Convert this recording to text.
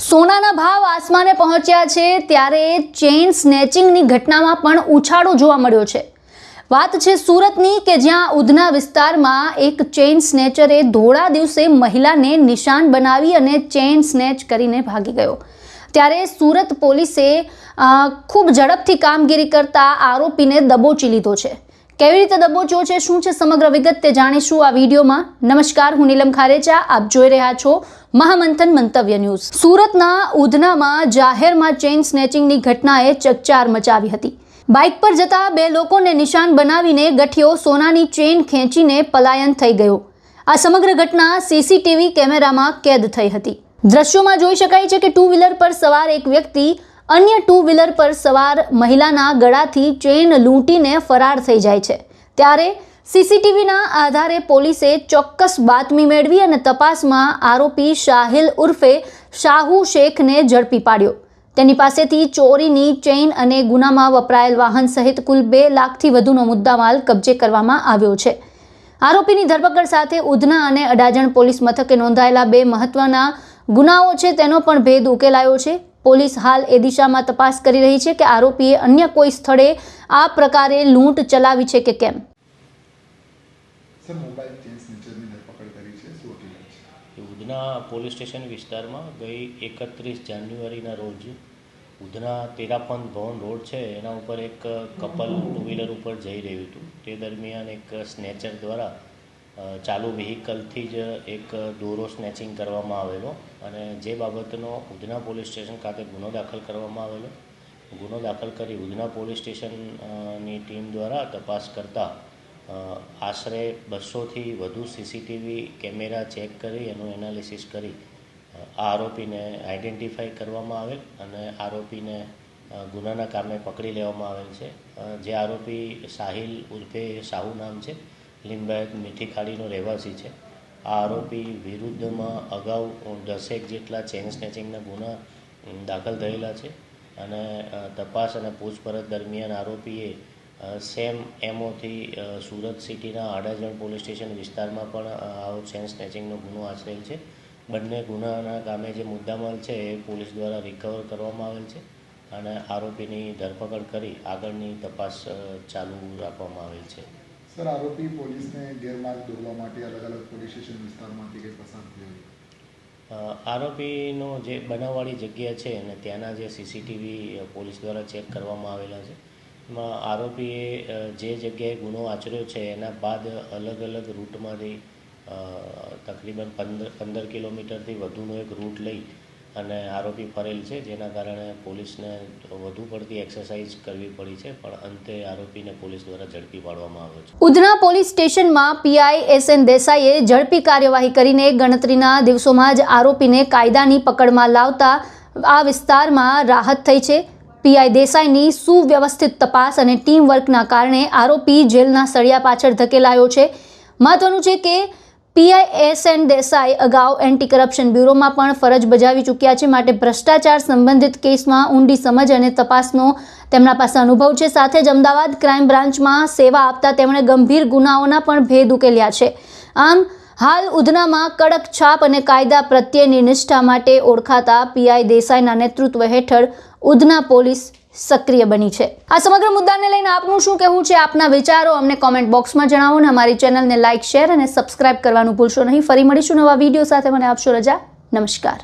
સોનાના ભાવ આસમાને પહોંચ્યા છે ત્યારે ચેઇન સ્નેચિંગની ઘટનામાં પણ ઉછાળો જોવા મળ્યો છે। વાત છે સુરતની કે જ્યાં ઉધના વિસ્તારમાં એક ચેઇન સ્નેચરે ધોળા દિવસે મહિલાને નિશાન બનાવી અને ચેઇન સ્નેચ કરીને ભાગી ગયો। ત્યારે સુરત પોલીસે ખૂબ ઝડપથી કામગીરી કરતા આરોપીને દબોચી લીધો છે। કેવી રીતે દબોચ્યો છે, શું છે સમગ્ર વિગત તે જાણીશું આ વિડીયોમાં। નમસ્કાર, હું નીલમ ખારેચા, આપ જોઈ રહ્યા છો મહામંથન મંતવ્ય ન્યૂઝ। સુરતના ઉધનામાં જાહેરમાં ચેઇન સ્નેચિંગની ઘટનાએ ચકચાર મચાવી હતી। બાઇક પર જતા બે લોકોને નિશાન બનાવીને ગઠિયો સોનાની ચેઇન ખેંચીને પલાયન થઈ ગયો। આ સમગ્ર ઘટના સીસીટીવી કેમેરામાં કેદ થઈ હતી। દ્રશ્યોમાં જોઈ શકાય છે કે ટુ વ્હીલર પર સવાર એક વ્યક્તિ અન્ય ટુ વ્હીલર પર સવાર મહિલાના ગળાથી ચેઇન લૂંટીને ફરાર થઈ જાય છે। ત્યારે સીસીટીવીના આધારે પોલીસે ચોક્કસ બાતમી મેળવી અને તપાસમાં આરોપી શાહિલ ઉર્ફે શાહુ શેખને ઝડપી પાડ્યો। તેની પાસેથી ચોરીની ચેઇન અને ગુનામાં વપરાયેલ વાહન સહિત કુલ 2 લાખથી વધુનો મુદ્દામાલ કબજે કરવામાં આવ્યો છે। આરોપીની ધરપકડ સાથે ઉધના અને અડાજણ પોલીસ મથકે નોંધાયેલા 2 મહત્વના ગુનાઓ છે તેનો પણ ભેદ ઉકેલાયો છે। પોલીસ હાલ એ દિશામાં તપાસ કરી રહી છે કે આરોપીએ અન્ય કોઈ સ્થળે આ પ્રકારે લૂંટ ચલાવી છે કે કેમ। ઉધના પોલીસ સ્ટેશન વિસ્તારમાં ગઈ 31 જાન્યુઆરીના રોજ ઉધના તેરાપંથ ભવન રોડ છે એના ઉપર એક કપલ ટુ વ્હીલર ઉપર જઈ રહ્યું હતું। તે દરમિયાન એક સ્નેચર દ્વારા ચાલુ વ્હીકલથી જ એક દોરો સ્નેચિંગ કરવામાં આવેલો અને જે બાબતનો ઉધના પોલીસ સ્ટેશન ખાતે ગુનો દાખલ કરવામાં આવેલો। ગુનો દાખલ કરી ઉધના પોલીસ સ્ટેશનની ટીમ દ્વારા તપાસ કરતાં આશરે 200થી વધુ સીસીટીવી કેમેરા ચેક કરી એનું એનાલિસિસ કરી આ આરોપીને આઈડેન્ટિફાઈ કરવામાં આવેલ અને આરોપીને ગુનાના કામે પકડી લેવામાં આવેલ છે। જે આરોપી સાહિલ ઉર્ફે શાહુ નામ છે, લીંબાયત મીઠી ખાડીનો રહેવાસી છે। આ આરોપી વિરુદ્ધમાં અગાઉ 10 જેટલા ચેઇન સ્નેચિંગના ગુના દાખલ થયેલા છે અને તપાસ અને પૂછપરછ દરમિયાન આરોપીએ સેમ એમઓથી સુરત સિટીના અડાજણ પોલીસ સ્ટેશન વિસ્તારમાં પણ આવો ચેઇન સ્નેચિંગનો ગુનો આચરેલ છે। બંને ગુનાના કામે જે મુદ્દામાલ છે એ પોલીસ દ્વારા રિકવર કરવામાં આવેલ છે અને આરોપીની ધરપકડ કરી આગળની તપાસ ચાલુ રાખવામાં આવેલ છે। સર, આરોપી પોલીસને ગેરમાર્ગ દોરવા માટે અલગ અલગ પોલીસ સ્ટેશન વિસ્તારમાંથી કંઈ પસાર થયો? આરોપીનો જે બનાવવાળી જગ્યા છે અને ત્યાંના જે સીસીટીવી પોલીસ દ્વારા ચેક કરવામાં આવેલા છે એમાં આરોપીએ જે જગ્યાએ ગુનો આચર્યો છે એના બાદ અલગ અલગ રૂટમાંથી તકરીબન 15 કિલોમીટરથી વધુનો એક રૂટ લઈ અને આરોપી ફરેલ છે, જેના કારણે પોલીસને વધુ પડતી એક્સરસાઇઝ કરવી પડી છે, પણ અંતે આરોપીને પોલીસ દ્વારા ઝડપી પાડવામાં આવ્યો છે। ઉધના પોલીસ સ્ટેશનમાં પીઆઈ એસએન દેસાઈએ ઝડપી કાર્યવાહી કરીને ગણતરીના દિવસોમાં જ આરોપીને કાયદાની પકડમાં લાવતા આ વિસ્તારમાં રાહત થઈ છે। પીઆઈ દેસાઈની સુવ્યવસ્થિત તપાસ અને ટીમ વર્કના કારણે આરોપી જેલના સળિયા પાછળ ધકેલાયો છે। મહત્વનું છે કે પીઆઈ એસએન દેસાઈ અગાઉ એન્ટી કરપ્શન બ્યુરોમાં પણ ફરજ બજાવી ચૂક્યા છે, માટે ભ્રષ્ટાચાર સંબંધિત કેસમાં ઊંડી સમજ અને તપાસનો તેમના પાસે અનુભવ છે। સાથે જ અમદાવાદ ક્રાઇમ બ્રાન્ચમાં સેવા આપતા તેમણે ગંભીર ગુનાઓના પણ ભેદ ઉકેલ્યા છે। આમ હાલ ઉધનામાં કડક છાપ અને કાયદા પ્રત્યેની નિષ્ઠા માટે ઓળખાતા પીઆઈ દેસાઈના નેતૃત્વ હેઠળ ઉધના પોલીસ સક્રિય બની છે। આ સમગ્ર મુદ્દાને લઈને આપનું શું કહેવું છે? આપના વિચારો અમને કોમેન્ટ બોક્સમાં જણાવો અને અમારી ચેનલને લાઇક, શેર અને સબસ્ક્રાઇબ કરવાનું ભૂલશો નહીં। ફરી મળીશું નવા વિડીયો સાથે। મને આપશો રજા। નમસ્કાર।